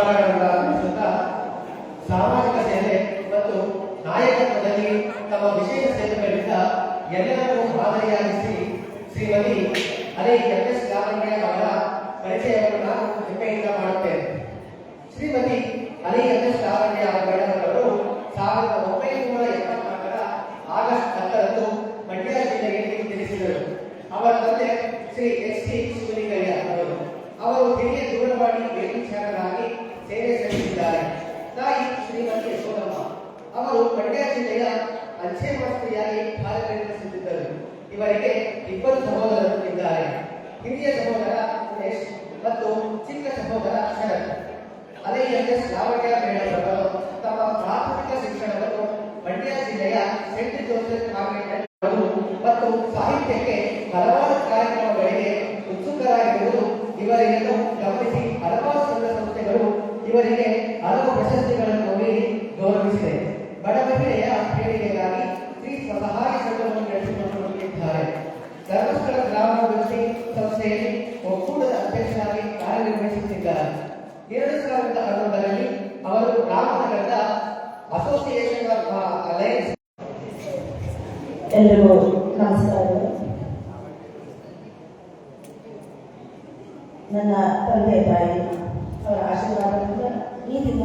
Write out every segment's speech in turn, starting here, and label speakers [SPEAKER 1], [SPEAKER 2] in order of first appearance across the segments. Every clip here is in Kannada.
[SPEAKER 1] ಸನ್ಮಾನಗಳನ್ನು ಅರ್ಪಿಸುತ್ತಾ ಸಾಮಾಜಿಕ ಸೇವೆ ಮತ್ತು ನಾಯಕತ್ವದಲ್ಲಿ ತಮ್ಮ ವಿಶೇಷ ಸೇವೆಗಳಿಂದ ಎಲ್ಲರನ್ನೂ ಮಾದರಿಯಾಗಿಸಿ ಶ್ರೀಮತಿ ಅಲೈ ಎಸ್ ಲಾವಣ್ಯ ಅವರ ಪರಿಚಯವನ್ನು ನಾನು ಹೆಮ್ಮೆಯಿಂದ ಮಾಡುತ್ತೇನೆ. ಶ್ರೀಮತಿ ಅಲೈ ಎಸ್ ಲಾವಣ್ಯ ಅವರವರು 1974 ಆಗಸ್ಟ್ 10ರಂದು ಮಂಡ್ಯ ಜಿಲ್ಲೆಯಲ್ಲಿ ಜನಿಸಿದರು. ಅವರ ತಂದೆ ಶ್ರೀ ಎಸ್.ಟಿ. ಶಿವಲಿಂಗಯ್ಯ ಅವರು ಹಿರಿಯ ದೂರವಾಣಿ ಮೇಲ್ವಿಚಾರಕರಾಗಿ ಸೇವೆ ಸಲ್ಲಿಸಿದ್ದಾರೆ. ತಾಯಿ ಶ್ರೀಮತಿ ಯಶೋಧಮ್ಮ ಅವರು ಮಂಡ್ಯ ಜಿಲ್ಲೆಯ ಅಂಚೆ ಮಾಸ್ಟರಿಯಾಗಿ ಕಾರ್ಯನಿರ್ವಹಿಸುತ್ತಿದ್ದರು. ಇವರಿಗೆ 2 ಸಹೋದರರು ಇದ್ದಾರೆ. ಹಿರಿಯ ಸಹೋದರ ಉಮೇಶ್ ಮತ್ತು ಚಿಕ್ಕ ಸಹೋದರ ಶರತ್. ಅಲೈ ಎಸ್ ಲಾವಣ್ಯ ಮೇಡಮ್ ಅವರು ತಮ್ಮ ಪ್ರಾಥಮಿಕ ಶಿಕ್ಷಣವನ್ನು ಮಂಡ್ಯ ಜಿಲ್ಲೆಯ ಸೆಂಟ್ ಜೋಸೆಫ್ ಕಾನ್ವೆಂಟ್ ಮತ್ತು ಸಾಹಿತ್ಯಕ್ಕೆ ಹಲವಾರು ಕಾರ್ಯಕ್ರಮಗಳಿಗೆ ಉತ್ಸುಕರಾಗಿರುವುದು ಇವರನ್ನು ಗಮನಿಸಿ ಹಲವಾರು ಸಂಘ ಸಂಸ್ಥೆಗಳು ಇವರಿಗೆ ಹಲವು ಪ್ರಶಸ್ತಿಗಳನ್ನು ನೀಡಿ ಗೌರವಿಸಿದೆ. ಬಡ ಮಹಿಳೆಯ ಪೀಳಿಗೆಗಾಗಿ ಶ್ರೀ ಸ್ವಸಹಾಯ ಸಂಘವನ್ನು ನಡೆಸಿಕೊಂಡು ಬಂದಿದ್ದಾರೆ. ಧರ್ಮಸ್ಥಳ ಗ್ರಾಮಾಭಿವೃದ್ಧಿ ಸಂಸ್ಥೆಯಲ್ಲಿ ಒಕ್ಕೂಟದ ಅಧ್ಯಕ್ಷರಾಗಿ ಕಾರ್ಯನಿರ್ವಹಿಸುತ್ತಿದ್ದಾರೆ. 2011ರಲ್ಲಿ ಅವರು ರಾಮನಗರದ ಅಸೋಸಿಯೇಷನ್ ಆಫ್ ಅಲಯನ್ಸ್.
[SPEAKER 2] ಎಲ್ಲರಿಗೂ ನಮಸ್ಕಾರಗಳು. ನನ್ನ ತಂದೆ ತಾಯಿ ಅವರ ಆಶೀರ್ವಾದದಿಂದ ಈ ದಿನ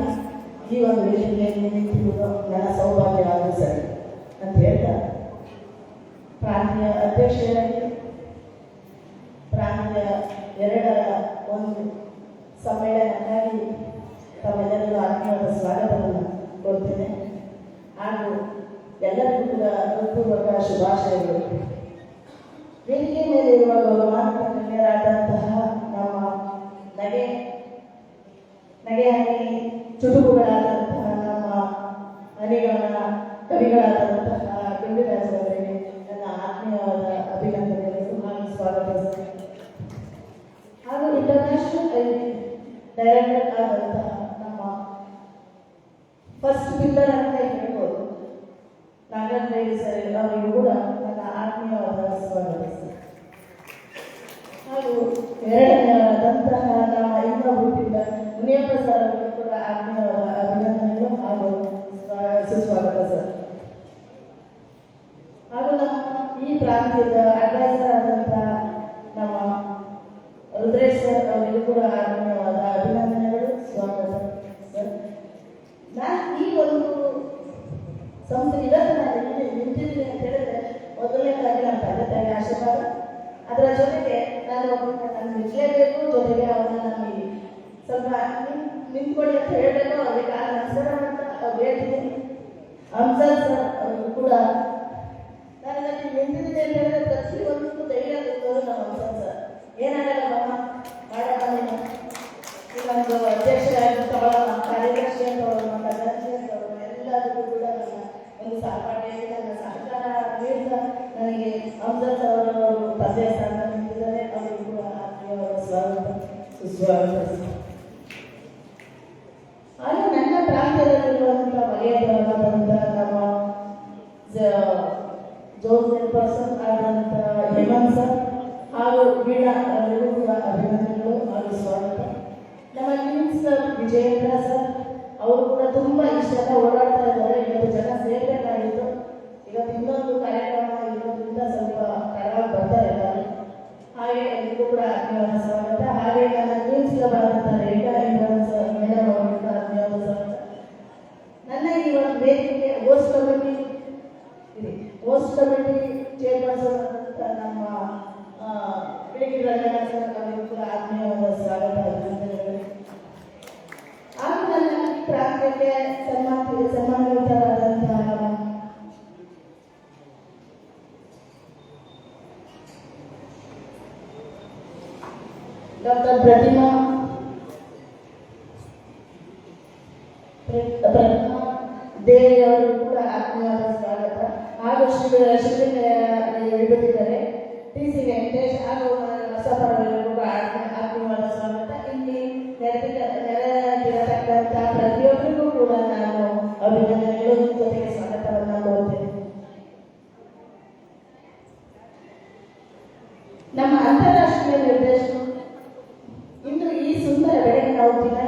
[SPEAKER 2] ಈ ಒಂದು ವೇದಿಕೆಯಲ್ಲಿ ನಿಂತಿರುವುದು ನನ್ನ ಸೌಭಾಗ್ಯವಾದ ಸರಿ ಅಂತ ಹೇಳ್ತಾ, ಪ್ರಾಂತೀಯ ಅಧ್ಯಕ್ಷರಾಗಿ ಪ್ರಾಂತೀಯ 2ರ ಒಂದು ಸಮ್ಮೇಳನಕ್ಕಾಗಿ ತಮ್ಮೆಲ್ಲರಿಗೂ ಆತ್ಮೀಯವಾದ ಸ್ವಾಗತವನ್ನು ಕೊಡ್ತೇನೆ. ಹಾಗೂ ಎಲ್ಲರಿಗೂ ಕೂಡ ಹೃತ್ಪೂರ್ವಕ ಶುಭಾಶಯಗಳು. ವೇದಿಕೆ ಮೇಲೆ ಇರುವ ಗೌರವಾನ್ವಿತ ಗಣ್ಯರಾದಂತಹ ನಮ್ಮ ನಗೆಹನಿ ಚುಟುಕುಗಳಾದಂತಹ ನಮ್ಮ ಅನಿಗಣ ಕವಿಗಳಾದಂತಹ ಗಿರಿರಾಜ್ ಅವರಿಗೆ ನನ್ನ ಆತ್ಮೀಯವಾದ ಅಭಿನಂದನೆಗಳು ಹಾಗೂ ಸ್ವಾಗತಿಸುತ್ತೇನೆ. ಹಾಗೂ ಇಂಟರ್ನ್ಯಾಷನಲ್ ಡೈರೆಕ್ಟರ್ ಆದಂತಹ ನಮ್ಮ ಫಸ್ಟ್ ಪಿಲ್ಲರ್ ಅಂತ ಹೇಳ್ಬೋದು ನಾಗರಾಜ್ ರೆಡ್ಡಿ ಸರ್ ಅವರಿಗೂ ಕೂಡ ನನ್ನ ಆತ್ಮೀಯವಾದ ಸ್ವಾಗತಿಸುತ್ತೇನೆ. ಹಾಗೂ 2ನೇದಂತಹ ನಮ್ಮ ಇನ್ನೊಬ್ಬ ಪಿಲ್ಲರ್ ಮುನಿಯಪ್ಪ ಸರ್ ಅವರಿಗೂ ಕೂಡ ಆತ್ಮೀಯವಾದ ಅಭಿನಂದನೆಗಳು ಹಾಗೂ ಸುಸ್ವಾಗತ ಸರ್. ಹಾಗೂ ನಮ್ಮ ಈ ಪ್ರಾಂತ್ಯದ ಅಡ್ವೈಸರ್ ಆದಂತಹ ನಮ್ಮ ರುದ್ರೇಶ್ ಸರ್ ಅವರಿಗೂ ಕೂಡ ಆತ್ಮೀಯವಾದ ಅಭಿನಂದನೆಗಳು, ಸ್ವಾಗತ ಸರ್. ನಾನು ಈ ಒಂದು ಸಂಸ್ಥೆ ಇವತ್ತು ನಾನು ಇಲ್ಲಿ ನಿಂತಿದ್ದೀನಿ ಅಂತ ಹೇಳಿದ್ರೆ ಮೊದಲನೇದಾಗಿ ನಮ್ಮ ತಂದೆ ತಾಯಿಗೆ ಆಶೀರ್ವಾದ, ಅದರ ಜೊತೆಗೆ ನಾನು ನನ್ನ ನಿಜಲೇಬೇಕು, ಜೊತೆಗೆ ಅವ್ರನ್ನ ನಮಗೆ ಸ್ವಲ್ಪ ನಿಂತ್ಕೊಳ್ಳಿ ಅಂತ ಹೇಳಬೇಕು. ಅವರಿಗೆ ನಮಸ್ಕಾರ ಅಂತ ಹೇಳ್ತಿದ್ದೀನಿ. ಅಮ್ಜದ್ ಸರ್ ಅವರು ಕೂಡ ನಾನು ನಿಂತಿದ್ದೀನಿ ಅಂತ ಹೇಳಿದ್ರೆ ಪ್ರತಿಯೊಂದು ಧೈರ್ಯ ಕೊಟ್ಟವರು ನಮ್ಮ ಅಮ್ಜದ್ ಸರ್. ಏನಾಗಲ್ಲ ಬಮ್ಮ ಮಾಡೋಣ, ನೀನು ಇನ್ನೊಂದು ಅಧ್ಯಕ್ಷರಾಗಿ ತಗೊಳ್ಳೋಣ, ಕಾರ್ಯದರ್ಶಿ ಅಂತ ನಮ್ಮ ದರ್ಶಿ ಅಂತ ಎಲ್ಲರಿಗೂ ಕೂಡ ನನ್ನ ಒಂದು ಸಹಪಾಠಿಯಾಗಿ ನನ್ನ ಸಹಕಾರ ನೀಡಿದ ನನಗೆ ಅಮ್ಜದ್ ಅವರು ತಂದೆ ಸ್ಥಾನ ನಿಂತಿದ್ದಾರೆ. ಅವರಿಗೂ ಕೂಡ ಆತ್ಮೀಯವಾದ ಸ್ವಾಗತ, ಸುಸ್ವಾಗತ. ಹಾಗೆ ನನ್ನ ಪ್ರಾಂತ್ಯದಲ್ಲಿರುವಂಥ ವಲಯದವರಾದಂಥ ನಮ್ಮ ಜೋಸೆಫ್ ಪರ್ಸನ್ ಆದಂಥ ಹೇಮಂತ್ ಸರ್ ಹಾಗೂ ವೀಣಾ ಅವರಿಗೂ ಕೂಡ ಅಭಿನಂದನೆಗಳು ಹಾಗೂ ಸ್ವಾಗತ. ನಮ್ಮ ನ್ಯೂಸ್ ಸರ್ ವಿಜಯೇಂದ್ರ ಸರ್ ಅವರು ಕೂಡ ತುಂಬ ಇಷ್ಟೆಲ್ಲ ಓಡಾಡ್ತಾ ಇದ್ದಾರೆ. ಇವತ್ತು ಜನ ಸೇರಬೇಕಾಗಿತ್ತು, ಇವತ್ತು ಇನ್ನೊಂದು ಕಾರ್ಯಕ್ರಮ ಇರೋದ್ರಿಂದ ಸ್ವಲ್ಪ ತಡವಾಗಿ ಬರ್ತಾರೆ ಎಲ್ಲರೂ. ಹಾಗೆ ಎಲ್ಲರಿಗೂ ಕೂಡ ಆತ್ಮೀಯವಾದ ಸ್ವಾಗತ. ಹಾಗೆ ನನ್ನ ನ್ಯೂಸ್ ಕ್ಲಬ್ ಆದಂಥ ರೇಖಾ ಇಂದ್ರನ್ಸ್ ಮೇಡಮ್ ಅವರಿಗೂ ಆತ್ಮೀಯವಾದ ಸ್ವಾಗತ. ನನ್ನ ಈ ಒಂದು ವೇದಿಕೆಗೆ ಹೋಸ್ಟ್ ಕಮಿಟಿ ಚೇರ್ಪರ್ಸನ್ ಆದಂಥ ನಮ್ಮ ಬೆಳಗ್ಗೆ ರಂಗನಾಥ್ ಸರ್ ಅವರಿಗೂ ಕೂಡ ಆತ್ಮೀಯವಾದ ಸ್ವಾಗತ, ಅಭಿನಂದನೆಗಳು. ಹಾಗೂ ನನ್ನ ಈ ಪ್ರಾಂತ್ಯಕ್ಕೆ ಸನ್ಮಾನಿತರಾದಂತಹ ಡಾಕ್ಟರ್ ಪ್ರತಿಮಾ ದೇವಿಯವರು ಕೂಡ ಆತ್ಮೀಯವಾದ ಸ್ವಾಗತ. ಹಾಗೂ ಹೇಳ್ಬಿಟ್ಟಿದ್ದಾರೆ ಟಿ.ಸಿ. ವೆಂಕಟೇಶ್ ಹಾಗೂ ಬಸವರಾಜರು ಕೂಡ ಆತ್ಮೀಯವಾದ ಸ್ವಾಗತ. ಇಲ್ಲಿ ನೆರೆದಿರತಕ್ಕಂಥ ಪ್ರತಿಯೊಬ್ಬರಿಗೂ ಕೂಡ ನಾನು ಅಭಿನಂದನೆಗಳು ಜೊತೆಗೆ ಸ್ವಾಗತವನ್ನು ಕೋರುತ್ತೇನೆ. ನಮ್ಮ ಅಂತಾರಾಷ್ಟ್ರೀಯ ನಿರ್ದೇಶಕರು ಇಂದು ಈ ಸುಂದರ ಬೆಳಗ್ಗೆ ನಾವು ದಿನ